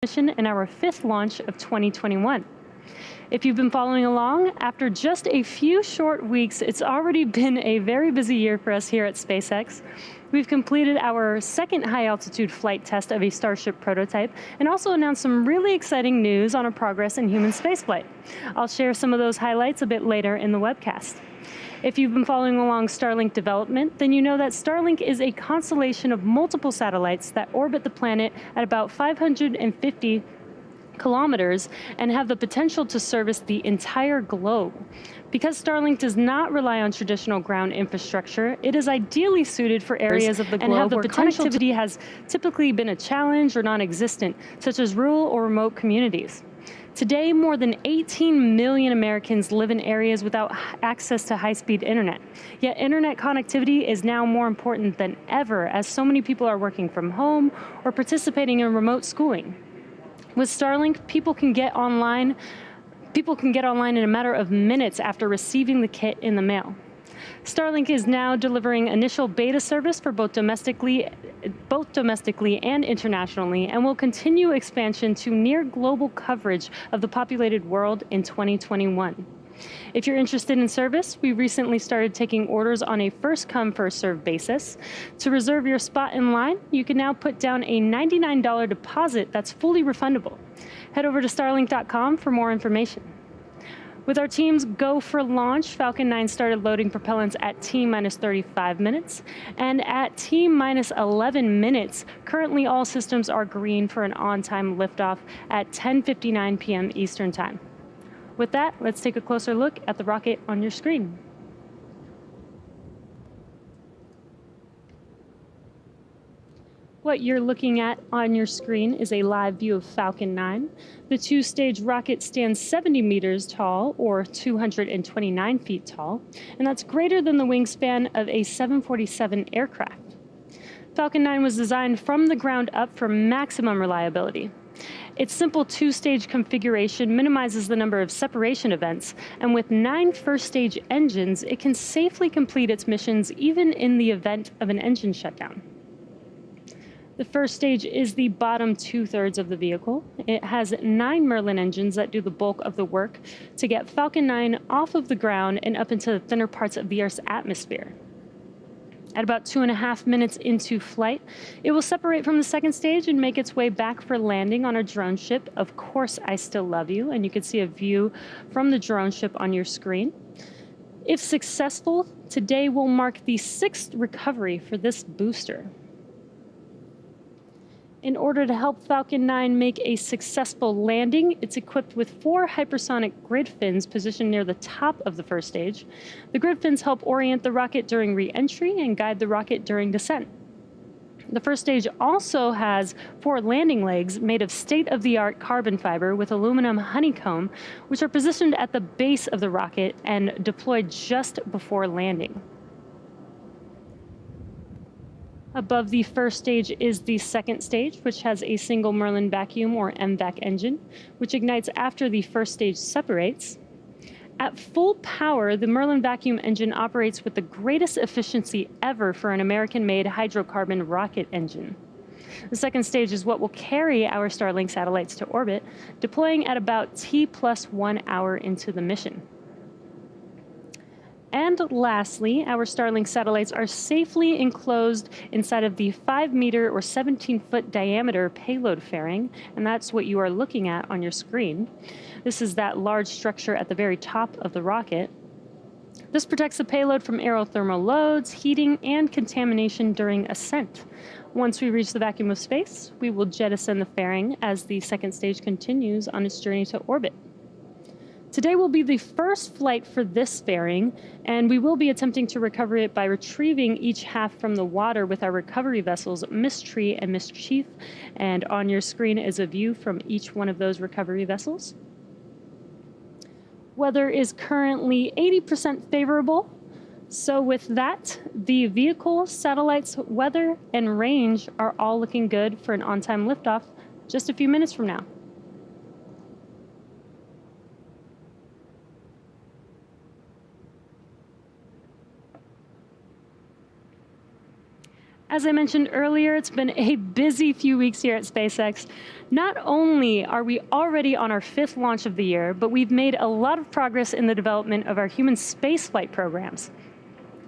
mission in our 5th launch of 2021. If you've been following along, after just a few short weeks, it's already been a very busy year for us here at SpaceX. We've completed our 2nd high-altitude flight test of a Starship prototype and also announced some really exciting news on our progress in human spaceflight. I'll share some of those highlights a bit later in the webcast. If you've been following along Starlink development, then you know that Starlink is a constellation of multiple satellites that orbit the planet at about 550 kilometers and have the potential to service the entire globe. Because Starlink does not rely on traditional ground infrastructure, it is ideally suited for areas of the globe where connectivity has typically been a challenge or non-existent, such as rural or remote communities. Today, more than 18 million Americans live in areas without access to high-speed internet. Yet internet connectivity is now more important than ever, as so many people are working from home or participating in remote schooling. With Starlink, people can get online in a matter of minutes after receiving the kit in the mail. Starlink is now delivering initial beta service for both domestically and internationally, and will continue expansion to near global coverage of the populated world in 2021. If you're interested in service, we recently started taking orders on a first-come, first-served basis. To reserve your spot in line, you can now put down a $99 deposit that's fully refundable. Head over to starlink.com for more information. With our team's go for launch, Falcon 9 started loading propellants at T-minus 35 minutes, and at T-minus 11 minutes, currently all systems are green for an on-time liftoff at 10:59 p.m. Eastern Time. With that, let's take a closer look at the rocket on your screen. What you're looking at on your screen is a live view of Falcon 9. The 2-stage rocket stands 70 meters tall, or 229 feet tall, and that's greater than the wingspan of a 747 aircraft. Falcon 9 was designed from the ground up for maximum reliability. Its simple 2-stage configuration minimizes the number of separation events, and with 9 first-stage engines, it can safely complete its missions even in the event of an engine shutdown. The first stage is the bottom 2/3 of the vehicle. It has 9 Merlin engines that do the bulk of the work to get Falcon 9 off of the ground and up into the thinner parts of the Earth's atmosphere. At about 2.5 minutes into flight, it will separate from the second stage and make its way back for landing on a drone ship. Of course, I Still Love You, and you can see a view from the drone ship on your screen. If successful, today will mark the 6th recovery for this booster. In order to help Falcon 9 make a successful landing, it's equipped with 4 hypersonic grid fins positioned near the top of the first stage. The grid fins help orient the rocket during re-entry and guide the rocket during descent. The first stage also has 4 landing legs made of state-of-the-art carbon fiber with aluminum honeycomb, which are positioned at the base of the rocket and deployed just before landing. Above the first stage is the second stage, which has a single Merlin vacuum or MVAC engine, which ignites after the first stage separates. At full power, the Merlin vacuum engine operates with the greatest efficiency ever for an American-made hydrocarbon rocket engine. The second stage is what will carry our Starlink satellites to orbit, deploying at about T+1 hour into the mission. And lastly, our Starlink satellites are safely enclosed inside of the 5-meter or 17-foot diameter payload fairing, and that's what you are looking at on your screen. This is that large structure at the very top of the rocket. This protects the payload from aerothermal loads, heating, and contamination during ascent. Once we reach the vacuum of space, we will jettison the fairing as the second stage continues on its journey to orbit. Today will be the first flight for this fairing, and we will be attempting to recover it by retrieving each half from the water with our recovery vessels, Mystery and Mischief, and on your screen is a view from each one of those recovery vessels. Weather is currently 80% favorable, so with that, the vehicle, satellites, weather, and range are all looking good for an on-time liftoff just a few minutes from now. As I mentioned earlier, it's been a busy few weeks here at SpaceX. Not only are we already on our 5th launch of the year, but we've made a lot of progress in the development of our human spaceflight programs.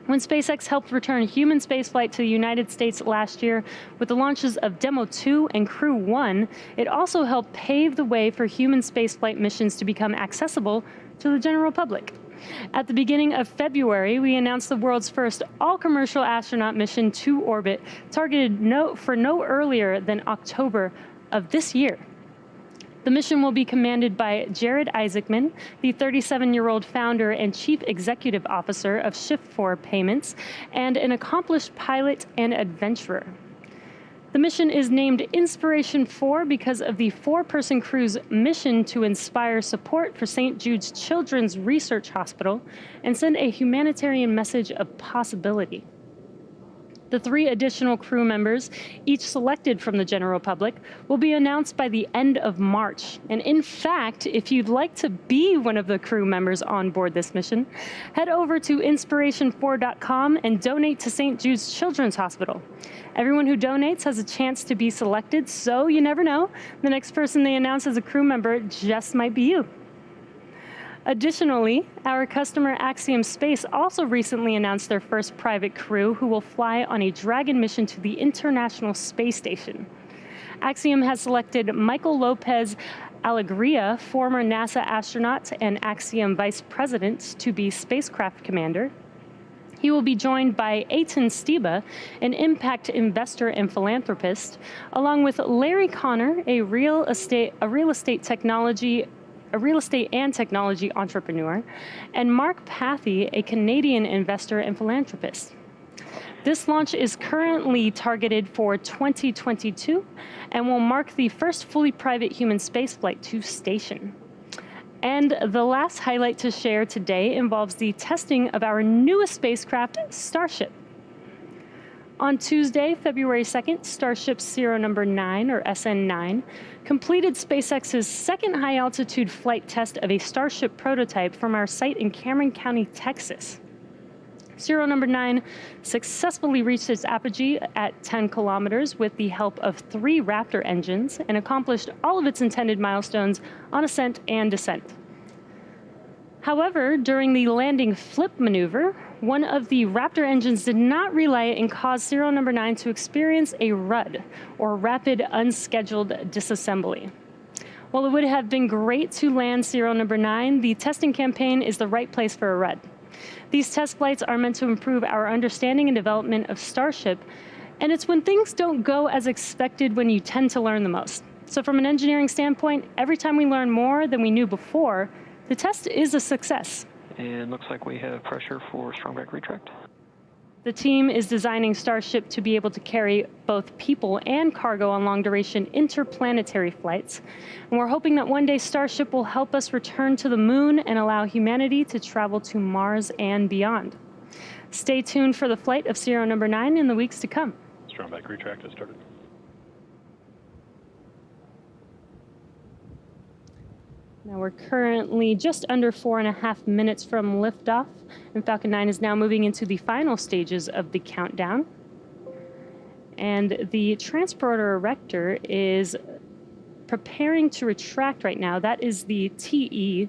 When SpaceX helped return human spaceflight to the United States last year with the launches of Demo 2 and Crew 1, it also helped pave the way for human spaceflight missions to become accessible to the general public. At the beginning of February, we announced the world's first all-commercial astronaut mission to orbit, targeted for no earlier than October of this year. The mission will be commanded by Jared Isaacman, the 37-year-old founder and chief executive officer of Shift4 Payments, and an accomplished pilot and adventurer. The mission is named Inspiration 4 because of the 4-person crew's mission to inspire support for St. Jude's Children's Research Hospital and send a humanitarian message of possibility. The 3 additional crew members, each selected from the general public, will be announced by the end of March. And in fact, if you'd like to be one of the crew members on board this mission, head over to inspiration4.com and donate to St. Jude's Children's Hospital. Everyone who donates has a chance to be selected, so you never know. The next person they announce as a crew member just might be you. Additionally, our customer Axiom Space also recently announced their first private crew who will fly on a Dragon mission to the International Space Station. Axiom has selected Michael Lopez Alegria, former NASA astronaut and Axiom vice president, to be spacecraft commander. He will be joined by Eitan Stiba, an impact investor and philanthropist, along with Larry Connor, a real estate and technology entrepreneur, and Mark Pathy, a Canadian investor and philanthropist. This launch is currently targeted for 2022 and will mark the first fully private human spaceflight to station. And the last highlight to share today involves the testing of our newest spacecraft, Starship. On Tuesday, February 2nd, Starship serial number 9, or SN9, completed SpaceX's second high-altitude flight test of a Starship prototype from our site in Cameron County, Texas. Serial number 9 successfully reached its apogee at 10 kilometers with the help of 3 Raptor engines and accomplished all of its intended milestones on ascent and descent. However, during the landing flip maneuver, one of the Raptor engines did not relight and caused serial number 9 to experience a RUD, or rapid unscheduled disassembly. While it would have been great to land serial number 9, the testing campaign is the right place for a RUD. These test flights are meant to improve our understanding and development of Starship, and it's when things don't go as expected when you tend to learn the most. So from an engineering standpoint, every time we learn more than we knew before, the test is a success. And looks like we have pressure for strong back retract. The team is designing Starship to be able to carry both people and cargo on long-duration interplanetary flights. And we're hoping that one day Starship will help us return to the moon and allow humanity to travel to Mars and beyond. Stay tuned for the flight of serial number 9 in the weeks to come. Strong back retract has started. Now we're currently just under 4.5 minutes from liftoff, and Falcon 9 is now moving into the final stages of the countdown. And the transporter erector is preparing to retract right now. That is the TE,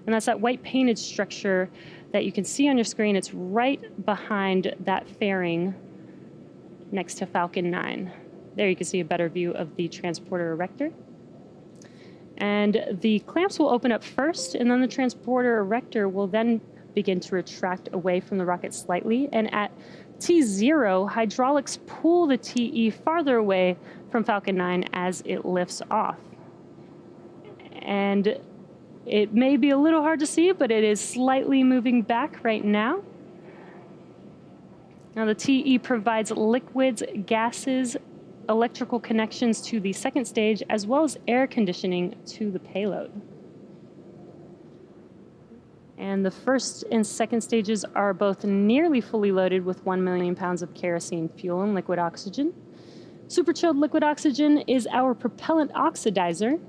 and that's that white painted structure that you can see on your screen. It's right behind that fairing next to Falcon 9. There you can see a better view of the transporter erector. And the clamps will open up first, and then the transporter erector will then begin to retract away from the rocket slightly. And at T0, hydraulics pull the TE farther away from Falcon 9 as it lifts off. And it may be a little hard to see, but it is slightly moving back right now. Now the TE provides liquids, gases, electrical connections to the second stage, as well as air conditioning to the payload. And the first and second stages are both nearly fully loaded with 1 million pounds of kerosene fuel and liquid oxygen. Super chilled liquid oxygen is our propellant oxidizer,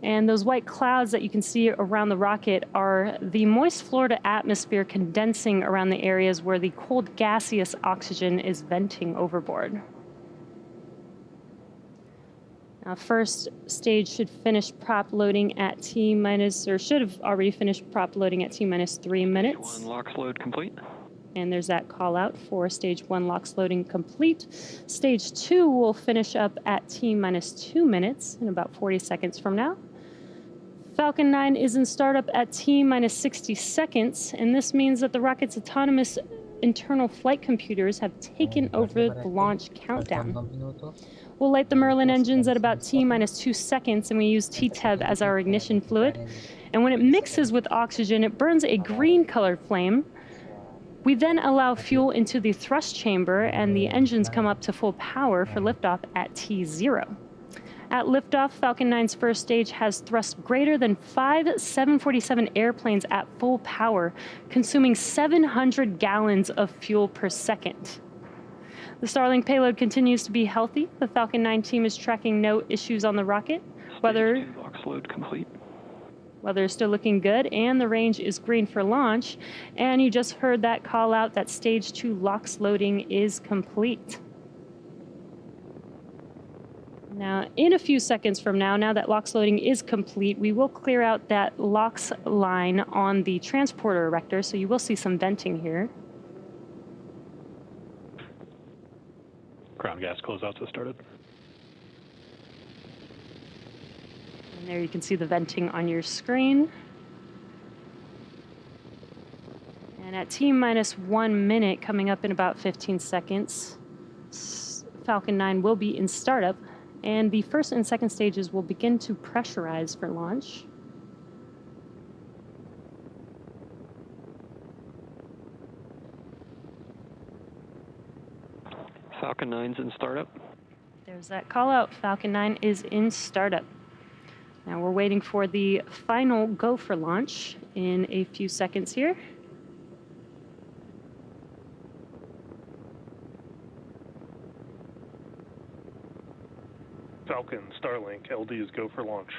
And those white clouds that you can see around the rocket are the moist Florida atmosphere condensing around the areas where the cold gaseous oxygen is venting overboard. Now, first stage should finish prop loading at should have already finished prop loading at T-minus 3 minutes. One LOX load complete. And there's that call out for stage 1 LOX loading complete. Stage 2 will finish up at T-minus 2 minutes in about 40 seconds from now. Falcon 9 is in startup at T-minus 60 seconds, and this means that the rocket's autonomous internal flight computers have taken over the launch countdown. We'll light the Merlin engines at about T-minus 2 seconds, and we use TTEB as our ignition fluid. And when it mixes with oxygen, it burns a green-colored flame. We then allow fuel into the thrust chamber, and the engines come up to full power for liftoff at T0. At liftoff, Falcon 9's first stage has thrust greater than 5 747 airplanes at full power, consuming 700 gallons of fuel per second. The Starlink payload continues to be healthy. The Falcon 9 team is tracking no issues on the rocket. Stage 2 LOX load complete. Weather is still looking good, and the range is green for launch. And you just heard that call out that stage 2 LOX loading is complete. Now, in a few seconds from now that LOX loading is complete, we will clear out that LOX line on the transporter erector, so you will see some venting here. Ground gas closeouts have started. And there you can see the venting on your screen. And at T-minus 1 minute, coming up in about 15 seconds, Falcon 9 will be in startup, and the first and second stages will begin to pressurize for launch. Falcon 9's in startup. There's that call out. Falcon 9 is in startup. Now we're waiting for the final go for launch in a few seconds here. Falcon, Starlink, LD is go for launch.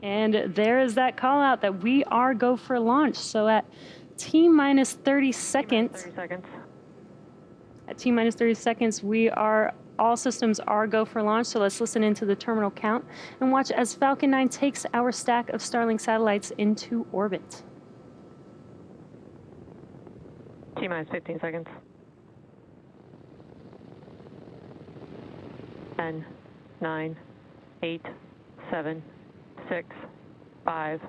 And there is that call out that we are go for launch. So at T-minus 30 seconds, at T-minus 30 seconds, all systems are go for launch. So let's listen into the terminal count and watch as Falcon 9 takes our stack of Starlink satellites into orbit. T-minus 15 seconds. 10, 9, 8, 7, 6, 5,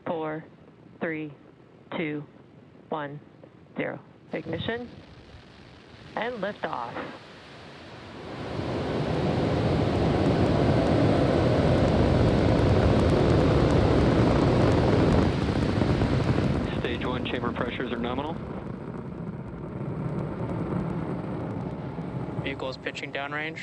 4, 3, 2, 1, 0. Ignition and liftoff. Stage 1 chamber pressures are nominal. Vehicle is pitching downrange.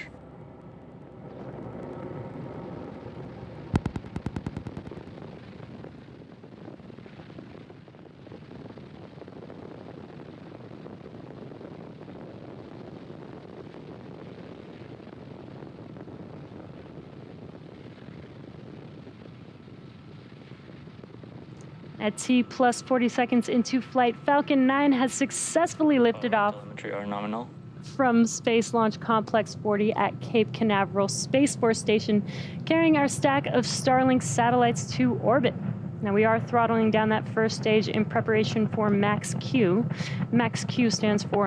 At T plus 40 seconds into flight, Falcon 9 has successfully lifted off Telemetry are nominal. from Space Launch Complex 40 at Cape Canaveral Space Force Station, carrying our stack of Starlink satellites to orbit. Now we are throttling down that first stage in preparation for Max Q. Max Q stands for,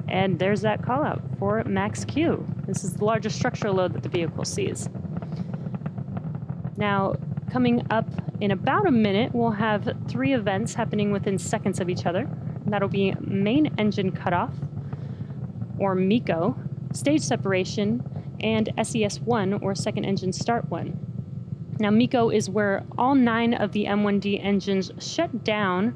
and there's that call out for Max Q. This is the largest structural load that the vehicle sees. Now, coming up in about a minute, we'll have 3 events happening within seconds of each other. That'll be main engine cutoff, or MECO, stage separation, and SES1, or second engine start 1. Now, MECO is where all 9 of the M1D engines shut down,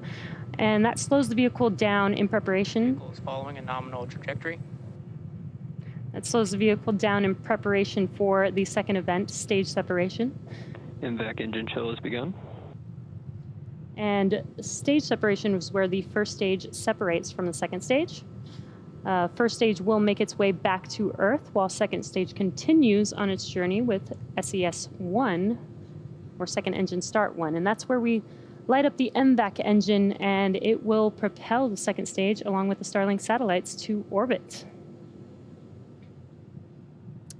and that slows the vehicle down in preparation. Vehicle is following a nominal trajectory. That slows the vehicle down in preparation for the second event, stage separation. MVAC engine chill has begun. And stage separation is where the first stage separates from the second stage. First stage will make its way back to Earth, while second stage continues on its journey with SES-1, or second engine start 1. And that's where we light up the MVAC engine, and it will propel the second stage along with the Starlink satellites to orbit.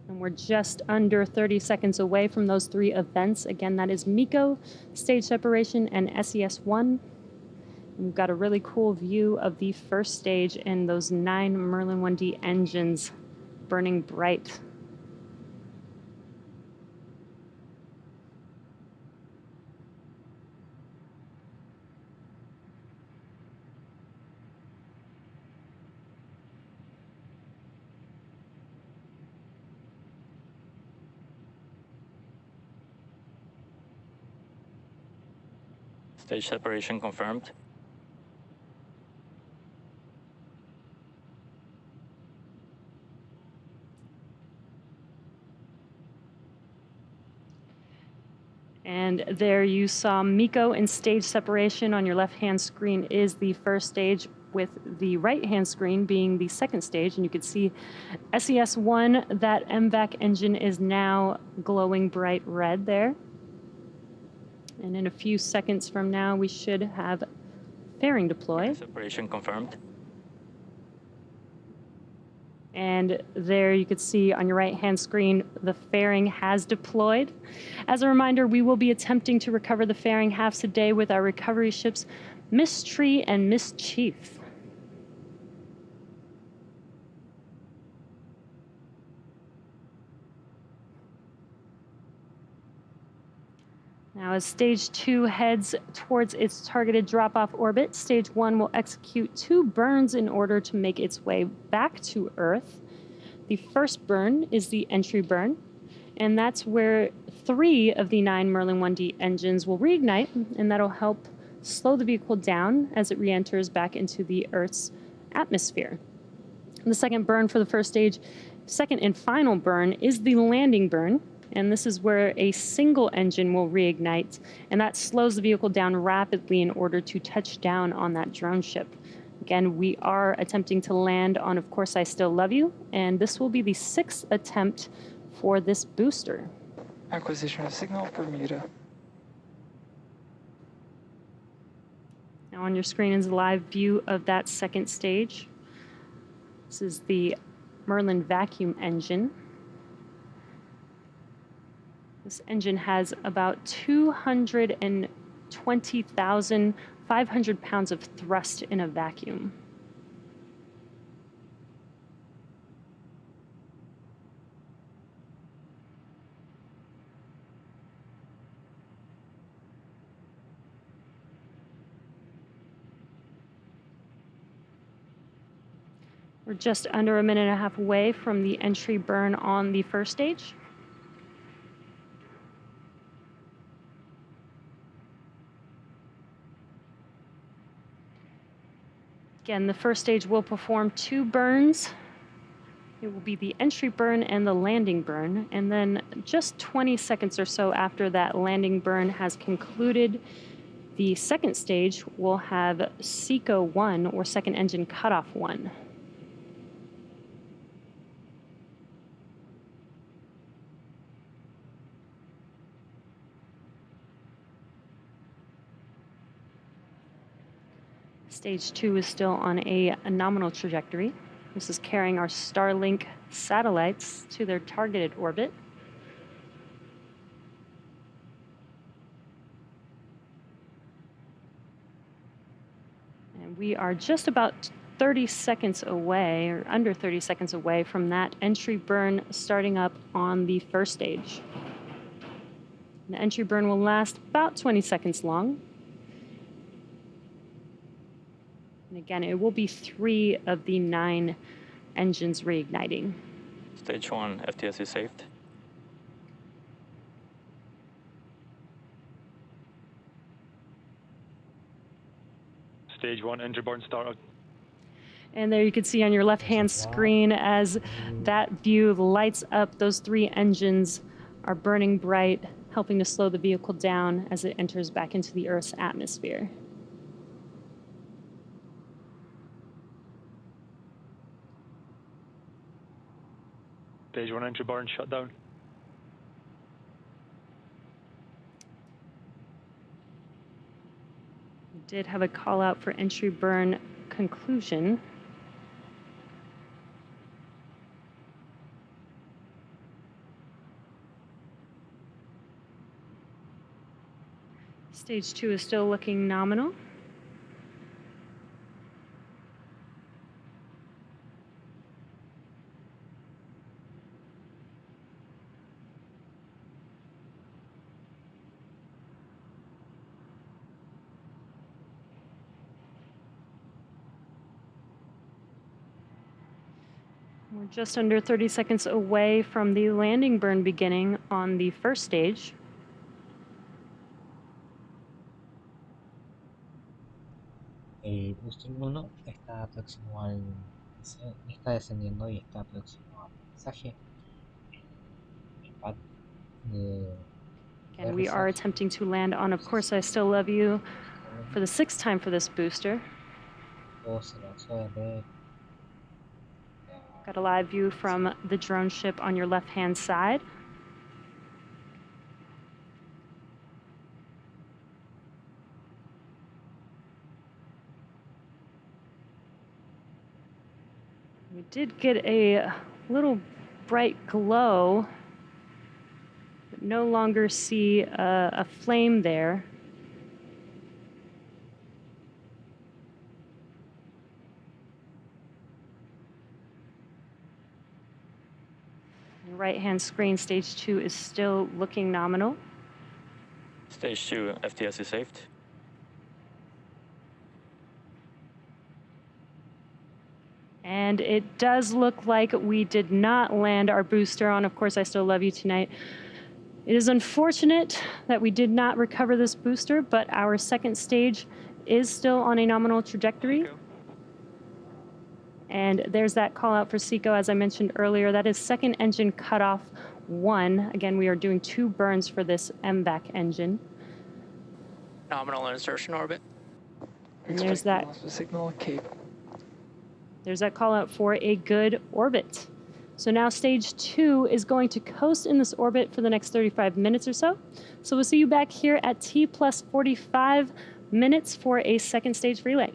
And we're just under 30 seconds away from those three events. Again, that is MECO, stage separation, and SES-1. We've got a really cool view of the first stage and those 9 Merlin 1D engines burning bright. Stage separation confirmed. And there you saw MECO and stage separation. On your left-hand screen is the first stage, with the right-hand screen being the second stage. And you can see SES-1, that MVAC engine is now glowing bright red there. And in a few seconds from now, we should have fairing deploy. Separation confirmed. And there you could see on your right-hand screen, the fairing has deployed. As a reminder, we will be attempting to recover the fairing halves today with our recovery ships Mystery and Mischief. Now, as Stage 2 heads towards its targeted drop-off orbit, Stage 1 will execute 2 burns in order to make its way back to Earth. The first burn is the entry burn, and that's where 3 of the 9 Merlin 1D engines will reignite, and that'll help slow the vehicle down as it re-enters back into the Earth's atmosphere. The second burn for the first stage, second and final burn, is the landing burn. And this is where a single engine will reignite, and that slows the vehicle down rapidly in order to touch down on that drone ship. Again, we are attempting to land on Of Course I Still Love You, and this will be the 6th attempt for this booster. Acquisition of signal Bermuda. Now on your screen is a live view of that second stage. This is the Merlin vacuum engine. This engine has about 220,500 pounds of thrust in a vacuum. We're just under a minute and a half away from the entry burn on the first stage. Again, the first stage will perform 2 burns. It will be the entry burn and the landing burn. And then just 20 seconds or so after that landing burn has concluded, the second stage will have SECO 1, or second engine cutoff 1. Stage 2 is still on a nominal trajectory. This is carrying our Starlink satellites to their targeted orbit. And we are just about 30 seconds away, or under 30 seconds away, from that entry burn starting up on the first stage. The entry burn will last about 20 seconds long. And again, it will be 3 of the 9 engines reigniting. Stage 1 FTS is saved. Stage 1 entry burn started. And there you can see on your left-hand screen as that view lights up, those 3 engines are burning bright, helping to slow the vehicle down as it enters back into the Earth's atmosphere. Stage 1 entry burn shut down. We did have a call out for entry burn conclusion. Stage 2 is still looking nominal. We're just under 30 seconds away from the landing burn beginning on the first stage. El booster 1 está próximo al... está descendiendo y está próximo al mensaje. El pad de And we are attempting to land on Of Course I Still Love You for the 6th time for this booster. se lanzó desde Got a live view from the drone ship on your left-hand side. We did get a little bright glow, but no longer see a flame there. Right-hand screen, stage 2 is still looking nominal. Stage 2 FTS is saved. And it does look like we did not land our booster on Of Course I Still Love You tonight. It is unfortunate that we did not recover this booster, but our second stage is still on a nominal trajectory. And there's that call out for SECO, as I mentioned earlier. That is second engine cutoff 1. Again, we are doing 2 burns for this MVAC engine. Nominal insertion orbit. And there's that. Loss of signal at Cape. There's that call out for a good orbit. So now stage 2 is going to coast in this orbit for the next 35 minutes or so. So we'll see you back here at T plus 45 minutes for a second stage relay.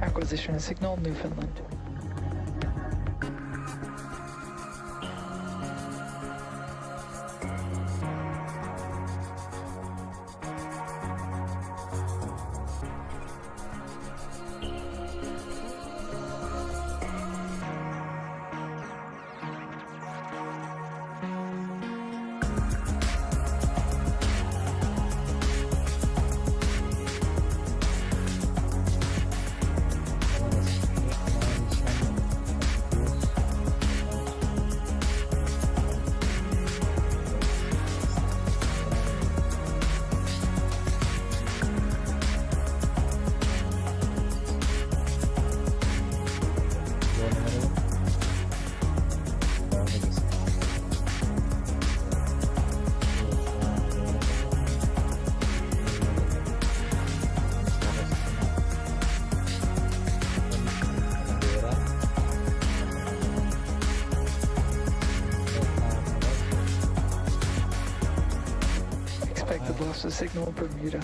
Acquisition of signal, Newfoundland. loss of signal Bermuda.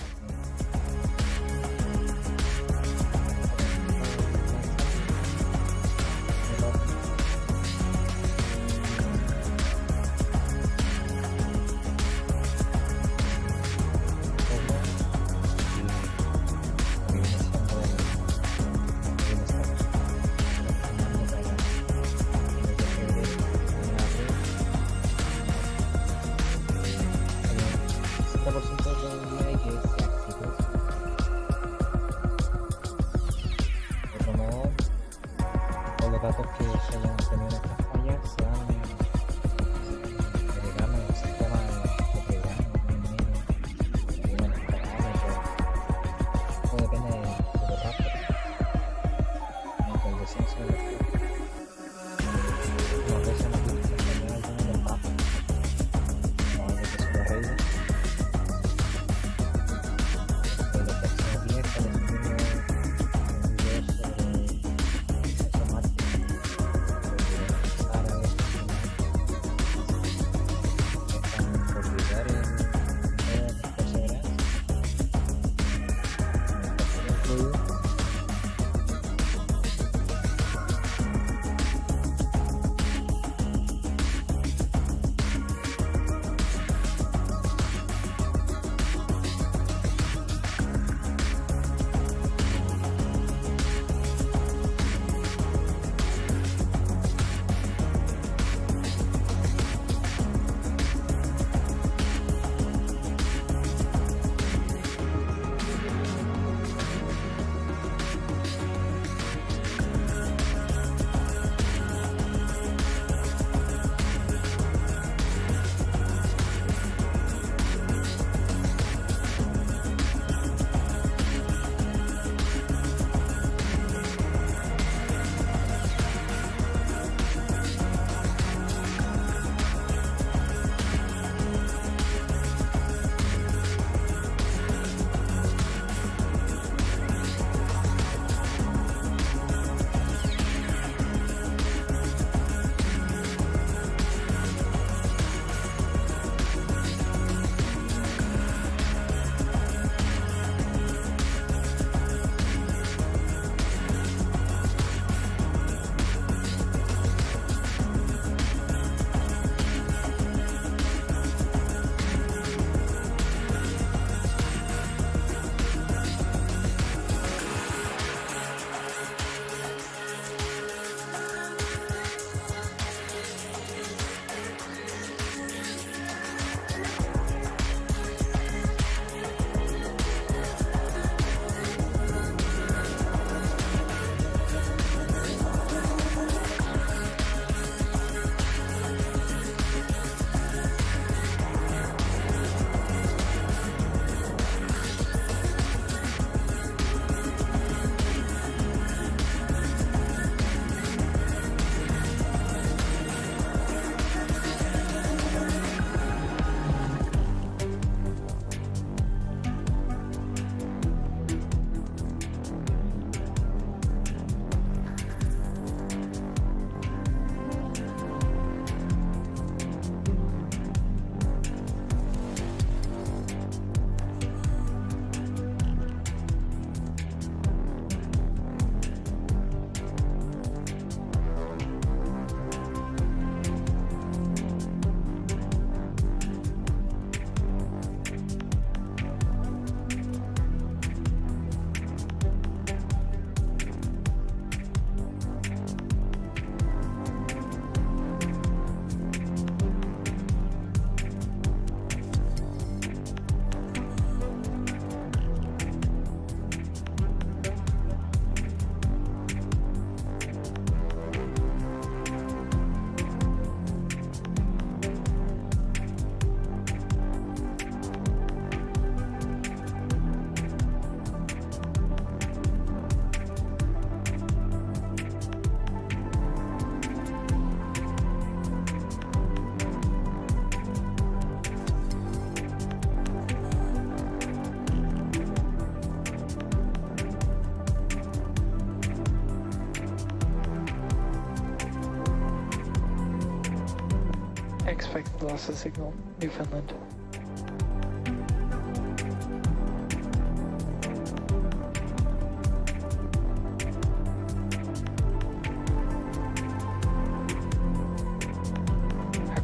Expect loss of signal, Newfoundland.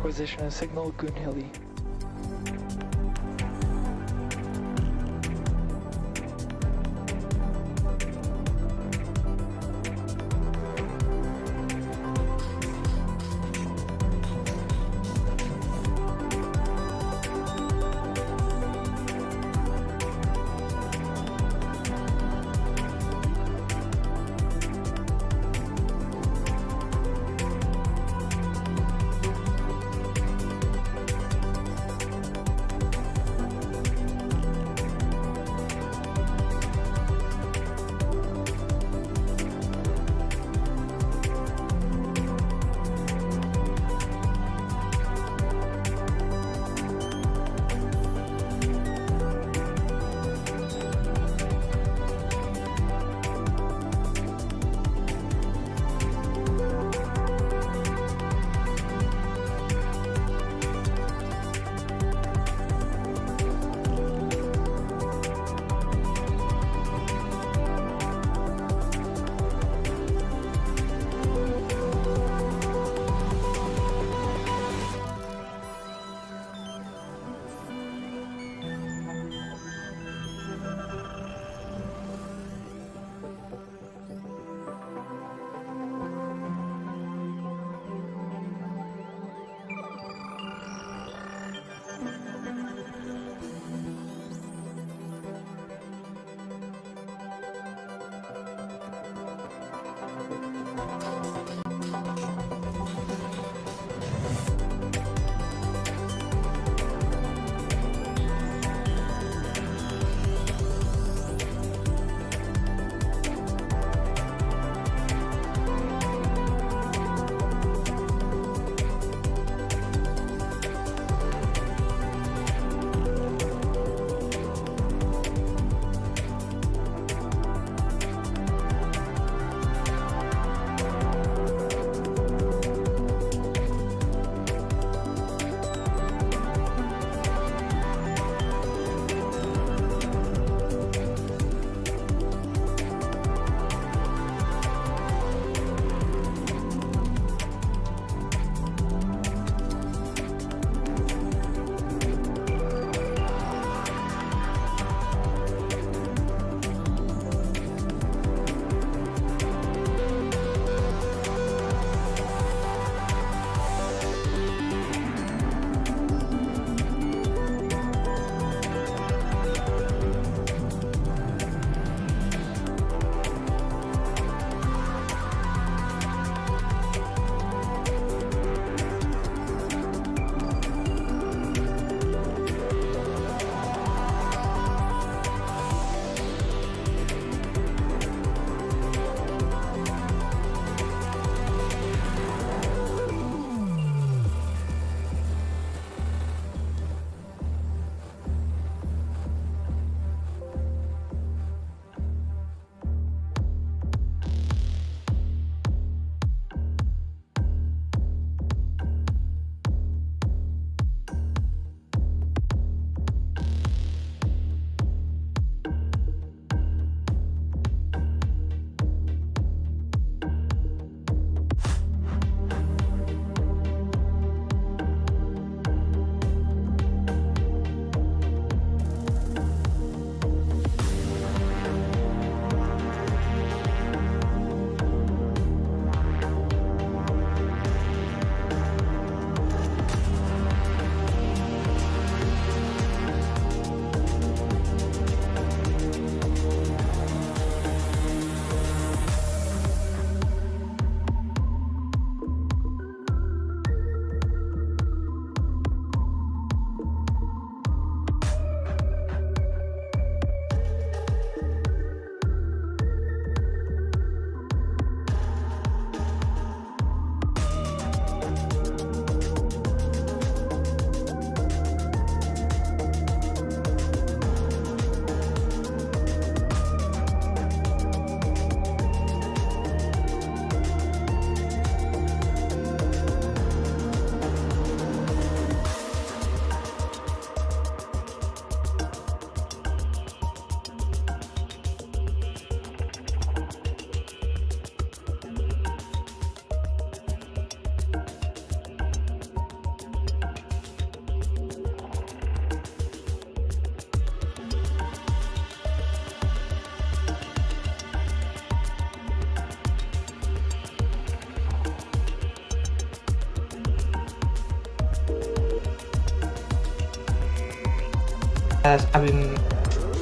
Acquisition of signal Gunhili.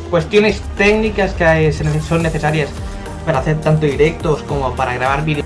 cuestiones técnicas que son necesarias para hacer tanto directos como para grabar vídeos.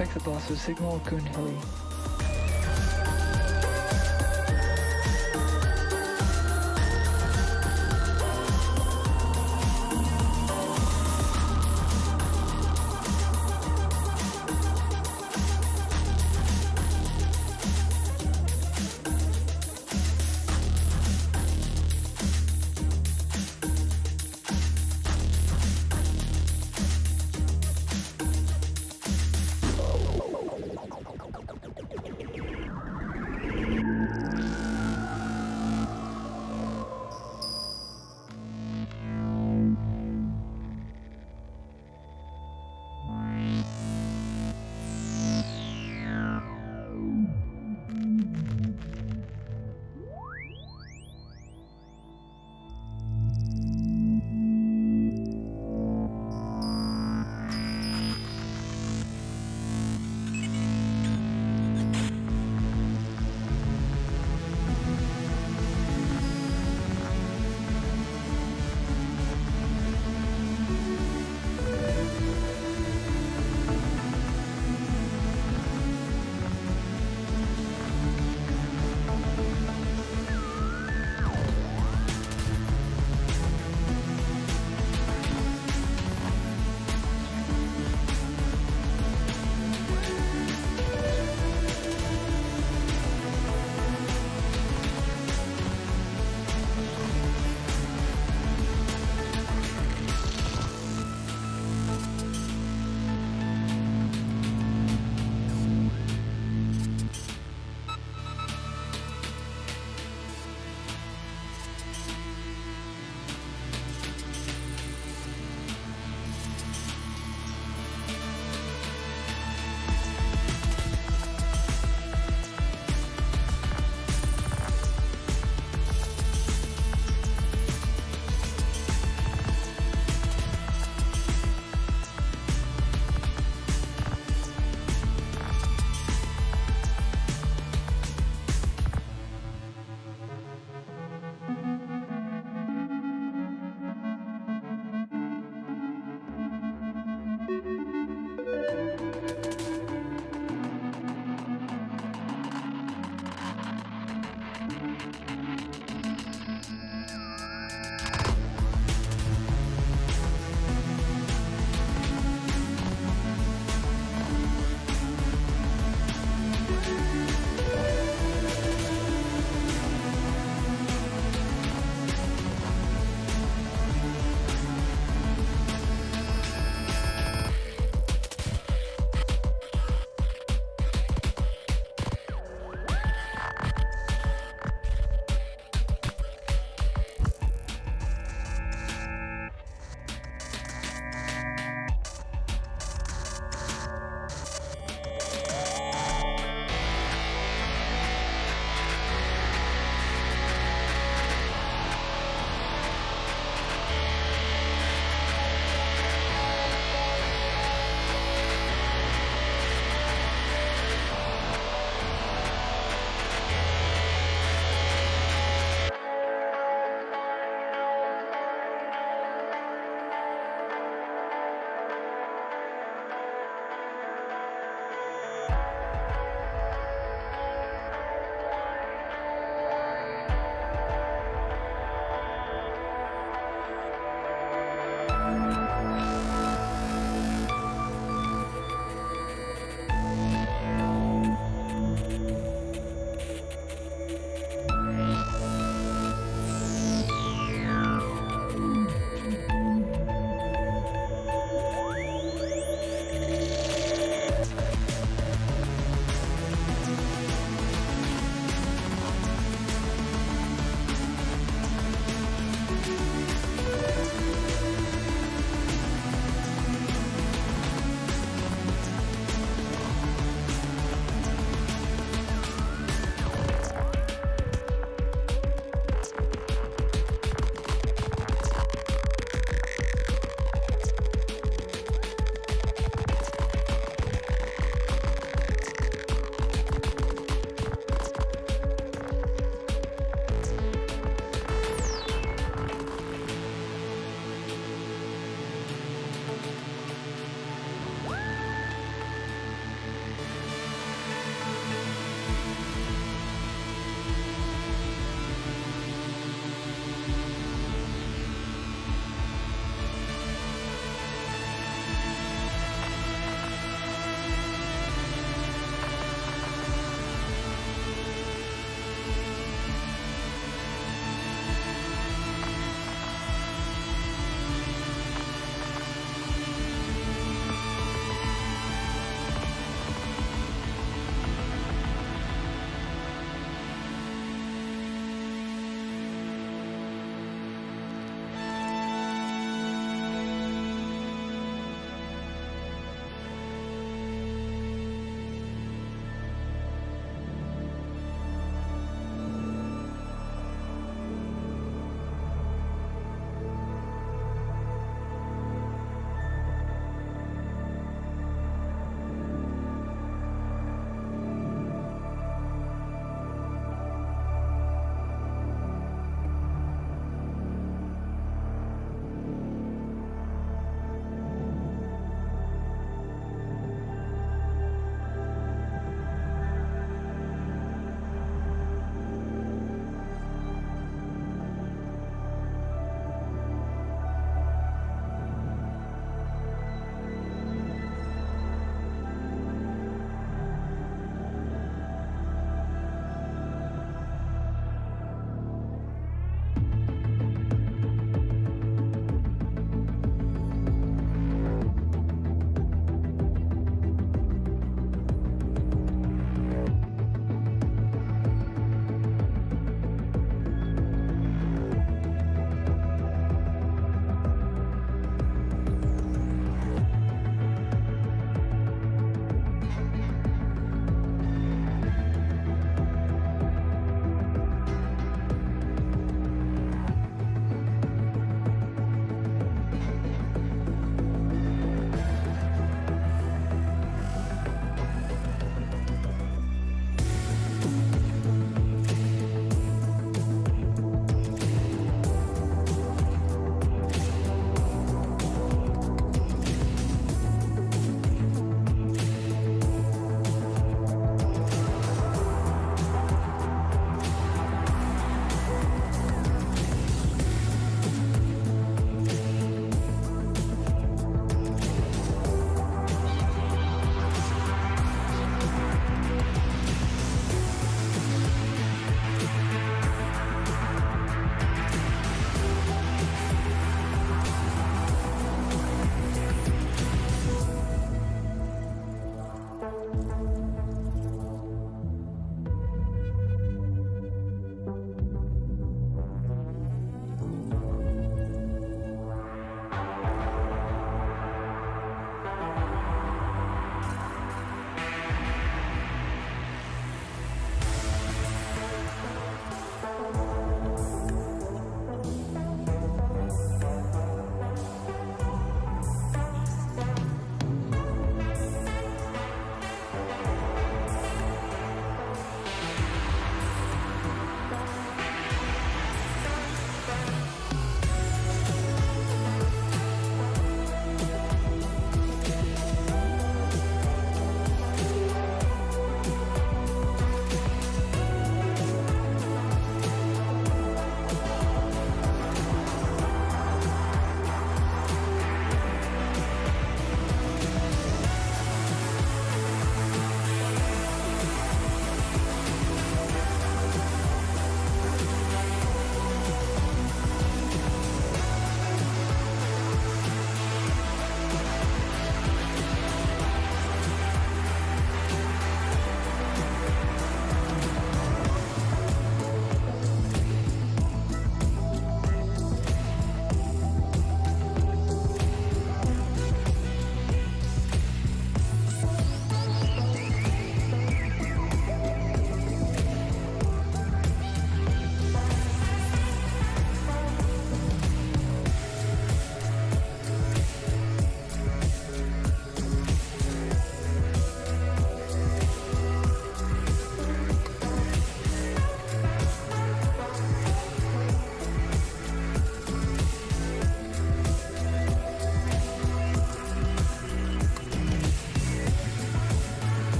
Expected loss of signal, Goon Hilly.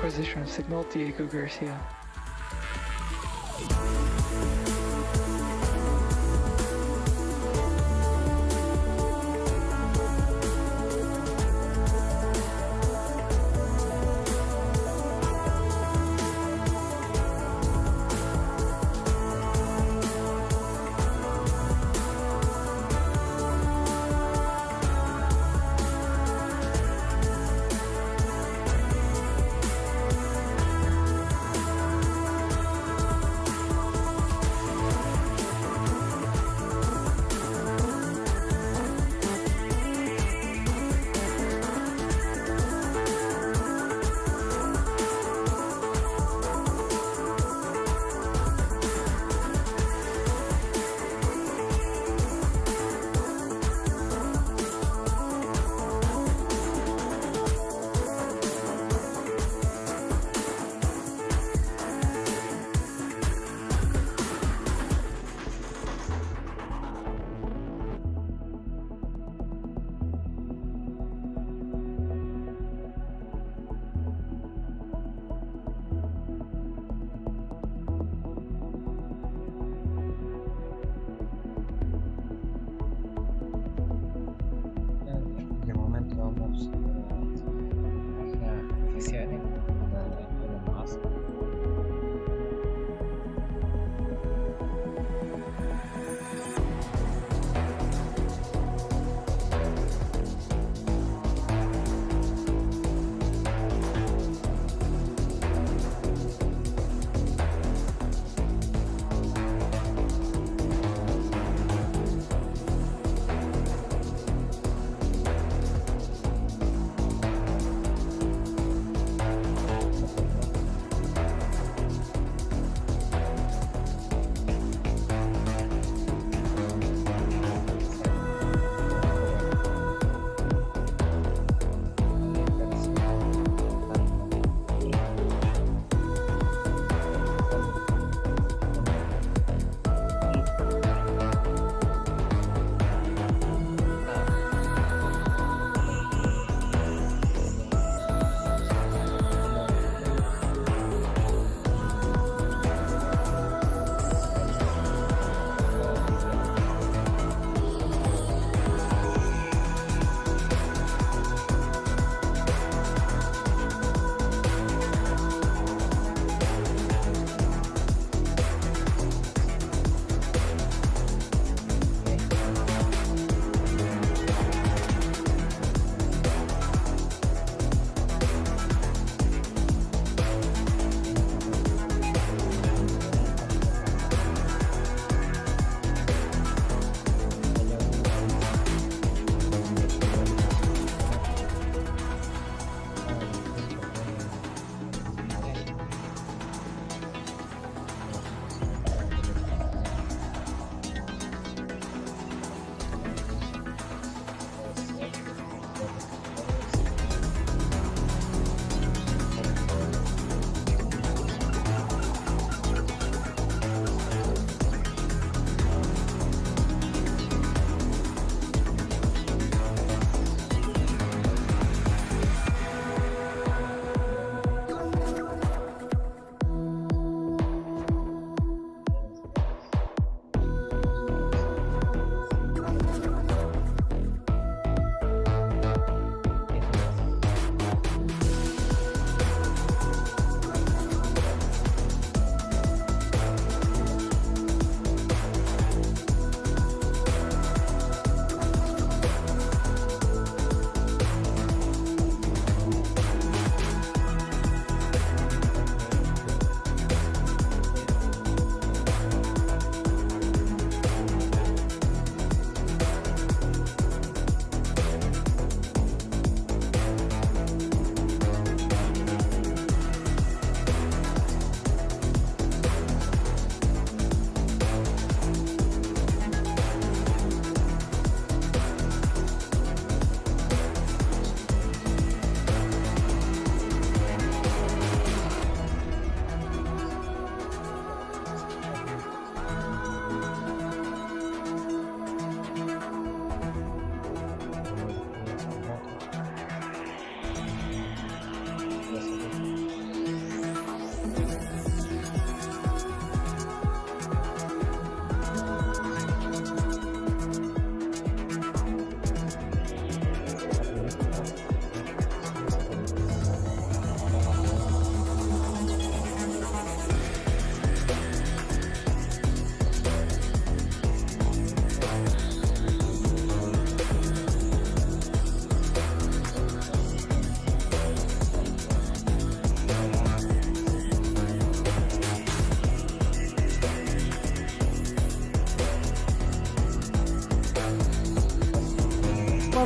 Acquisition signal, Diego Garcia.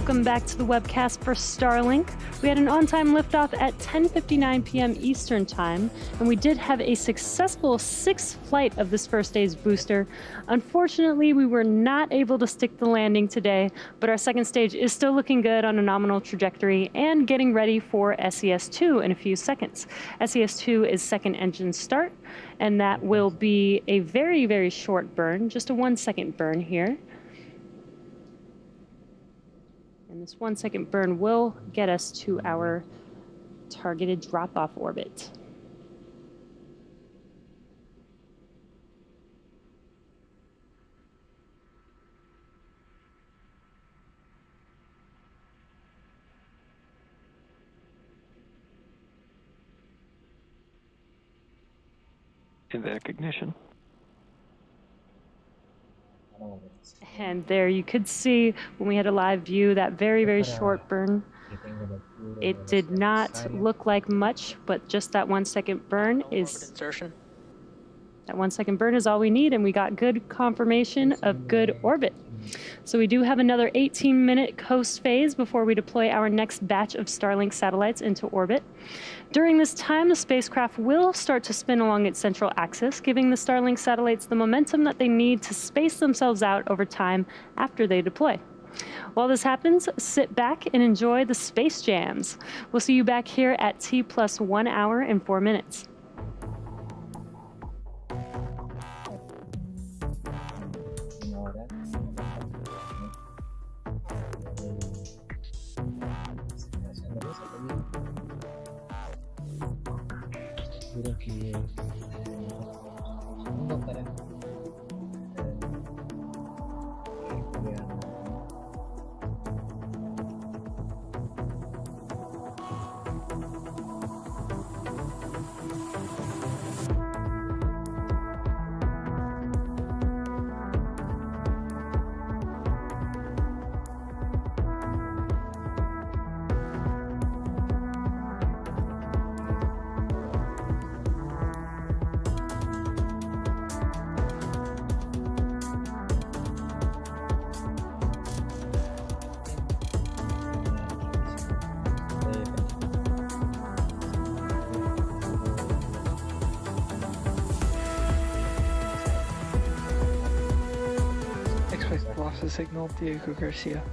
Welcome back to the webcast for Starlink. We had an on-time liftoff at 10:59 p.m. Eastern Time, and we did have a successful 6th flight of this first day's booster. Unfortunately, we were not able to stick the landing today, but our second stage is still looking good on a nominal trajectory and getting ready for SES-2 in a few seconds. SES-2 is second engine start, and that will be a very, very short burn, just a 1-second burn here. And this 1-second burn will get us to our targeted drop-off orbit. Evac ignition. And there you could see when we had a live view that very, very short burn. It did not look like much, but just that 1-second burn is Insertion. that 1-second burn is all we need, and we got good confirmation of good orbit. So we do have another 18-minute coast phase before we deploy our next batch of Starlink satellites into orbit. During this time, the spacecraft will start to spin along its central axis, giving the Starlink satellites the momentum that they need to space themselves out over time after they deploy. While this happens, sit back and enjoy the space jams. We'll see you back here at T+1 hour and 4 minutes. Creo que segundo para Expect loss of signal, Diego Garcia.